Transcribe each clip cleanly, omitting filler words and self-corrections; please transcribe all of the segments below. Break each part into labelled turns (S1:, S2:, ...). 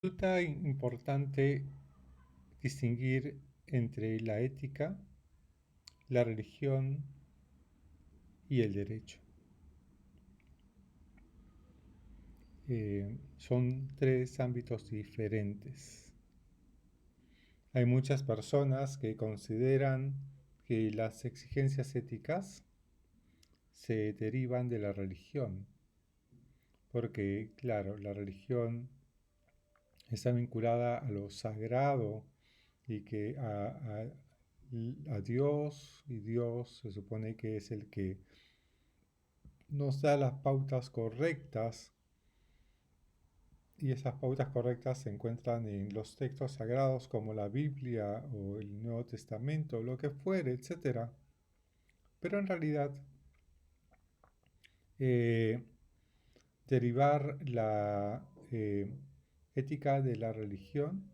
S1: Resulta importante distinguir entre la ética, la religión y el derecho. Son tres ámbitos diferentes. Hay muchas personas que consideran que las exigencias éticas se derivan de la religión, porque, claro, la religión está vinculada a lo sagrado y que a Dios, y Dios se supone que es el que nos da las pautas correctas, y esas pautas correctas se encuentran en los textos sagrados como la Biblia o el Nuevo Testamento, lo que fuere, etc. Pero en realidad, eh, derivar la ética de la religión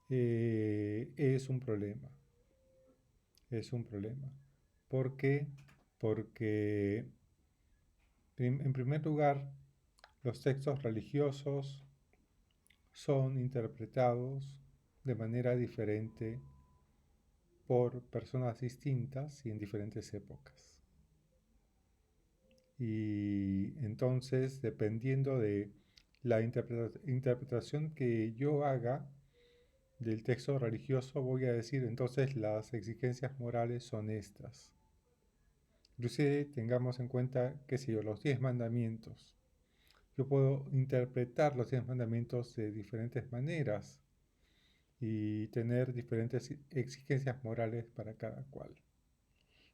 S1: es un problema. Es un problema. ¿Por qué? Porque, en primer lugar, los textos religiosos son interpretados de manera diferente por personas distintas y en diferentes épocas. Y entonces, dependiendo de la interpretación que yo haga del texto religioso, voy a decir entonces las exigencias morales son estas. Inclusive tengamos en cuenta, qué sé yo, los 10 mandamientos. Yo puedo interpretar los 10 mandamientos de diferentes maneras y tener diferentes exigencias morales para cada cual.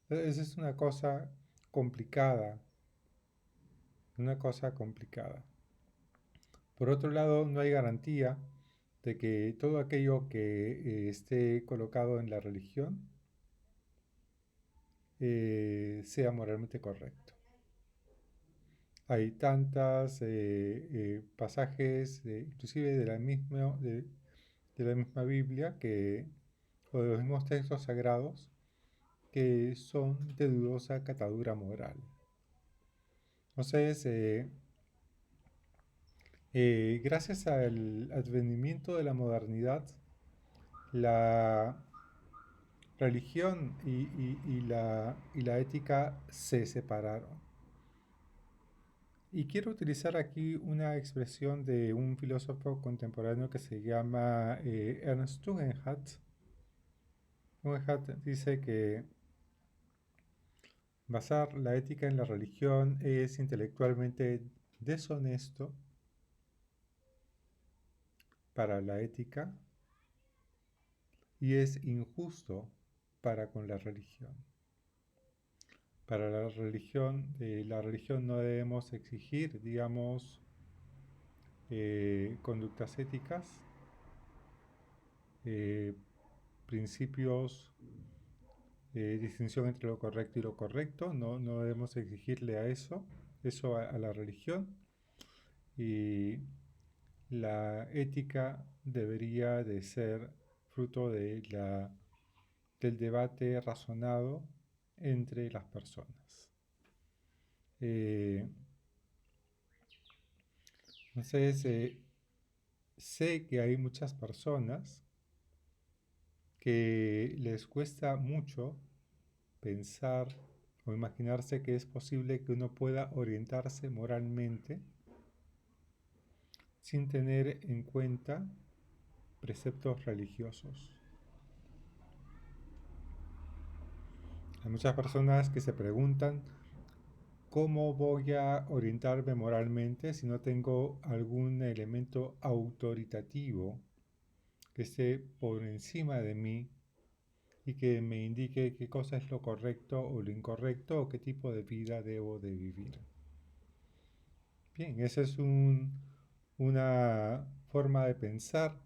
S1: Esa es una cosa complicada. Por otro lado, no hay garantía de que todo aquello que esté colocado en la religión sea moralmente correcto. Hay tantos pasajes, inclusive de la misma Biblia, o de los mismos textos sagrados, que son de dudosa catadura moral. Entonces, gracias al advenimiento de la modernidad, la religión y la ética se separaron. Y quiero utilizar aquí una expresión de un filósofo contemporáneo que se llama Ernst Tugendhat. Tugendhat dice que basar la ética en la religión es intelectualmente deshonesto para la ética y es injusto para con la religión. Para la religión no debemos exigir, digamos, conductas éticas, eh, principios, distinción entre lo correcto y lo correcto, no debemos exigirle eso a la religión, y la ética debería de ser fruto del debate razonado entre las personas. Eh, entonces, sé que hay muchas personas que les cuesta mucho pensar o imaginarse que es posible que uno pueda orientarse moralmente sin tener en cuenta preceptos religiosos. Hay muchas personas que se preguntan cómo voy a orientarme moralmente si no tengo algún elemento autoritativo que esté por encima de mí y que me indique qué cosa es lo correcto o lo incorrecto o qué tipo de vida debo de vivir. Bien, esa es una forma de pensar,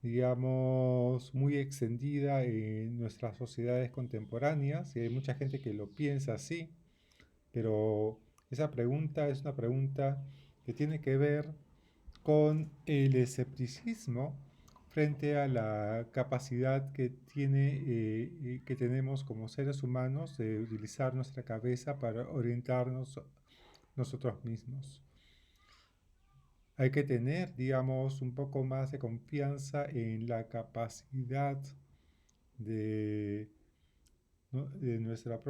S1: digamos, muy extendida en nuestras sociedades contemporáneas, y hay mucha gente que lo piensa así, pero esa pregunta es una pregunta que tiene que ver con el escepticismo frente a la capacidad que tenemos como seres humanos de utilizar nuestra cabeza para orientarnos nosotros mismos. hay que tener, digamos, un poco más de confianza en la capacidad de, ¿no? de nuestra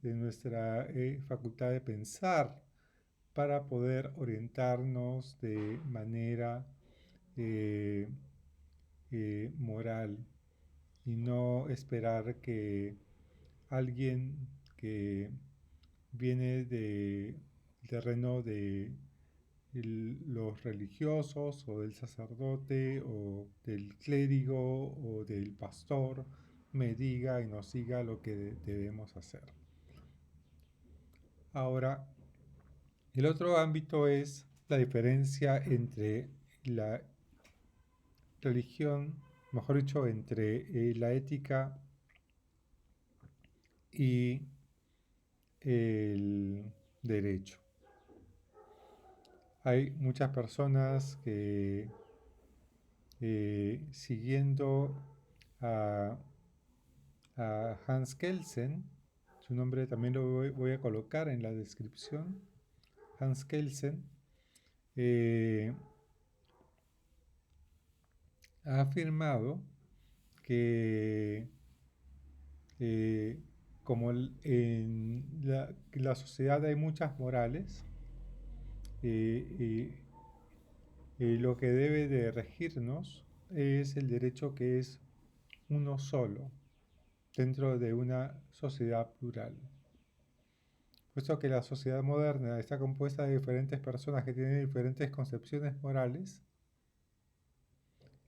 S1: de nuestra facultad de pensar para poder orientarnos de manera eh, moral y no esperar que alguien que viene de terreno de los religiosos o del sacerdote o del clérigo o del pastor me diga y nos diga lo que debemos hacer. Ahora, el otro ámbito es la diferencia entre la religión, mejor dicho, entre la ética y el derecho. Hay muchas personas que siguiendo a, a Hans Kelsen, su nombre también lo voy a colocar en la descripción, Hans Kelsen, eh, ha afirmado que eh, como en la sociedad hay muchas morales, eh, lo que debe de regirnos es el derecho que es uno solo dentro de una sociedad plural. Puesto que la sociedad moderna está compuesta de diferentes personas que tienen diferentes concepciones morales,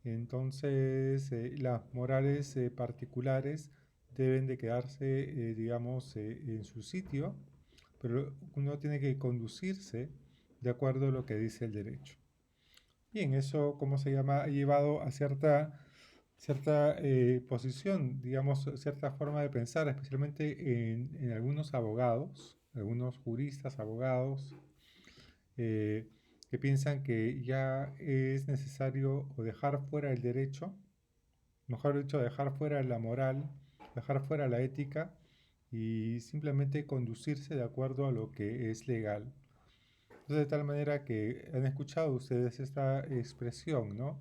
S1: entonces las morales particulares deben de quedarse, digamos, en su sitio, pero uno tiene que conducirse de acuerdo a lo que dice el derecho. Bien, eso, ¿cómo se llama? Ha llevado a cierta posición, digamos, cierta forma de pensar, especialmente en algunos abogados, algunos juristas, abogados, eh, que piensan que ya es necesario o dejar fuera el derecho, mejor dicho, dejar fuera la moral, dejar fuera la ética y simplemente conducirse de acuerdo a lo que es legal. Entonces, de tal manera que han escuchado ustedes esta expresión, ¿no?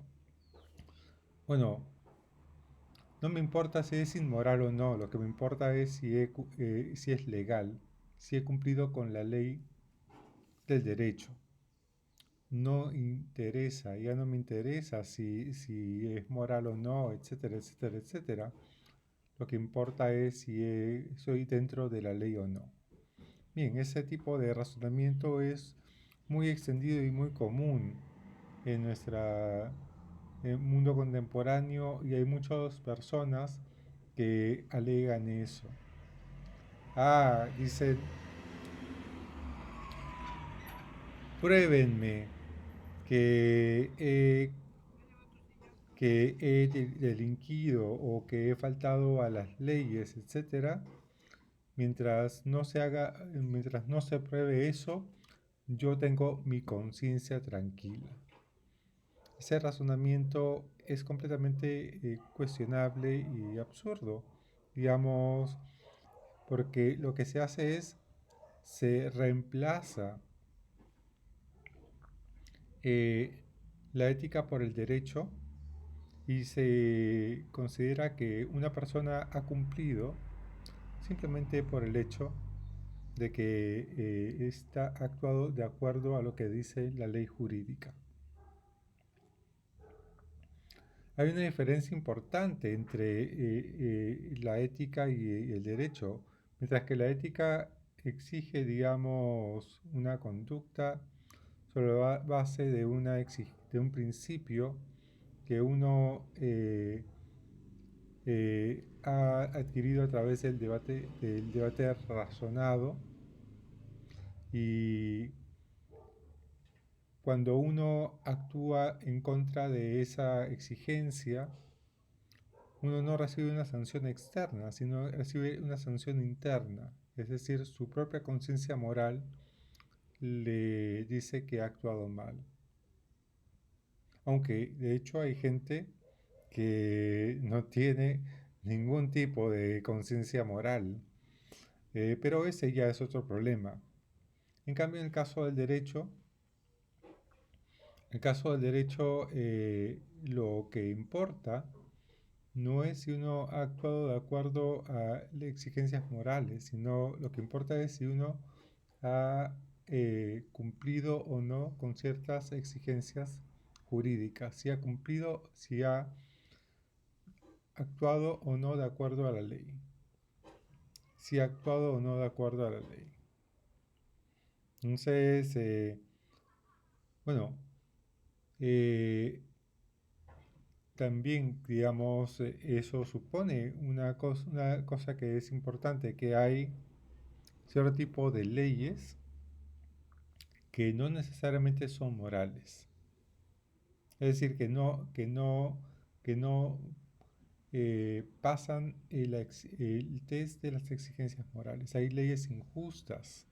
S1: Bueno, no me importa si es inmoral o no, lo que me importa es si es legal, si he cumplido con la ley del derecho. No interesa, ya no me interesa si es moral o no, etcétera, etcétera, etcétera. Lo que importa es si soy dentro de la ley o no. Bien, ese tipo de razonamiento es muy extendido y muy común en nuestro mundo contemporáneo y hay muchas personas que alegan eso. Dicen, pruébenme que he delinquido o que he faltado a las leyes, etcétera. Mientras no se pruebe eso, yo tengo mi conciencia tranquila. Ese razonamiento es completamente cuestionable y absurdo, digamos, porque lo que se hace es se reemplaza eh, la ética por el derecho y se considera que una persona ha cumplido simplemente por el hecho de que está actuado de acuerdo a lo que dice la ley jurídica. Hay una diferencia importante entre la ética y el derecho. Mientras que la ética exige, digamos, una conducta sobre la base de de un principio que uno ha adquirido a través del debate razonado, y cuando uno actúa en contra de esa exigencia, uno no recibe una sanción externa, sino recibe una sanción interna, es decir, su propia conciencia moral le dice que ha actuado mal. Aunque de hecho hay gente que no tiene ningún tipo de conciencia moral, pero ese ya es otro problema. En cambio, en el caso del derecho, En el caso del derecho, lo que importa no es si uno ha actuado de acuerdo a exigencias morales, sino lo que importa es si uno ha cumplido o no con ciertas exigencias jurídicas, si ha cumplido, si ha actuado o no de acuerdo a la ley, si ha actuado o no de acuerdo a la ley. Entonces, bueno, eh, también, digamos, eso supone una cosa que es importante, que hay cierto tipo de leyes que no necesariamente son morales. Es decir, que no pasan el test de las exigencias morales. Hay leyes injustas.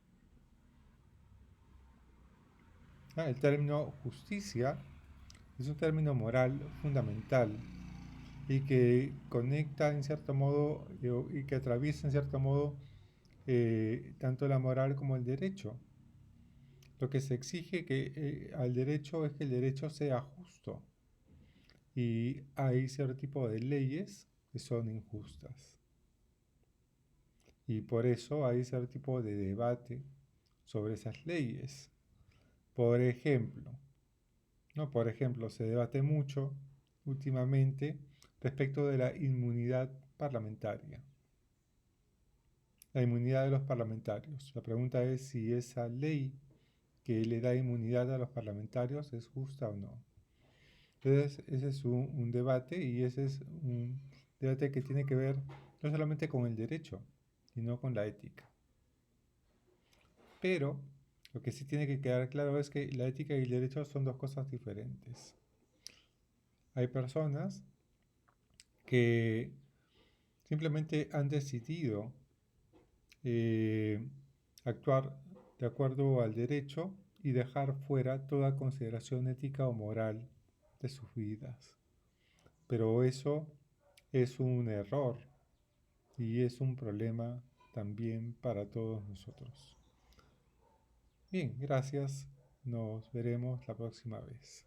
S1: El término justicia es un término moral fundamental y que conecta en cierto modo y que atraviesa en cierto modo tanto la moral como el derecho. Lo que se exige al derecho es que el derecho sea justo y hay cierto tipo de leyes que son injustas y por eso hay cierto tipo de debate sobre esas leyes. Por ejemplo, ¿no? Por ejemplo, se debate mucho últimamente respecto de la inmunidad parlamentaria. La inmunidad de los parlamentarios. La pregunta es si esa ley que le da inmunidad a los parlamentarios es justa o no. Entonces, ese es un debate y ese es un debate que tiene que ver no solamente con el derecho, sino con la ética. Pero lo que sí tiene que quedar claro es que la ética y el derecho son dos cosas diferentes. Hay personas que simplemente han decidido eh, actuar de acuerdo al derecho y dejar fuera toda consideración ética o moral de sus vidas. Pero eso es un error y es un problema también para todos nosotros. Bien, gracias. Nos veremos la próxima vez.